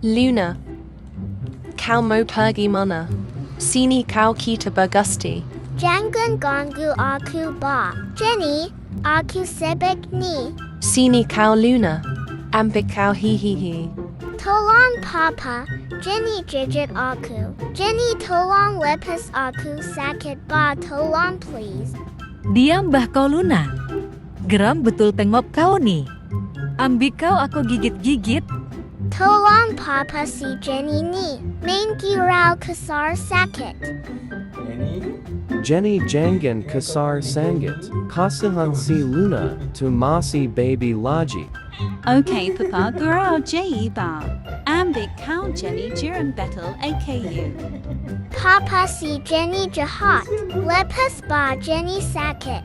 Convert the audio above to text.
Luna. Kau mo pergi mana? Sini kau kita bergusti. Jangan ganggu aku ba. Jenny, aku sibuk ni. Sini kau Luna. Ambil kau hihihi. Tolong papa, Jenny jijit aku. Jenny tolong lepas aku sakit ba, tolong please. Diam bah kau Luna. Geram betul tengok kau nih. Ambil kau aku gigit-gigit. Tolong papa si Jenny ni. Main girau kasar sakit. Jenny jangan kasar sangit. Kasihan si Luna tu masih baby lagi. Okay, Papa, gurau ba. Ambil kau Jenny jiran betul AKU. Papa si Jenny jahat. Lepas ba Jenny sakit.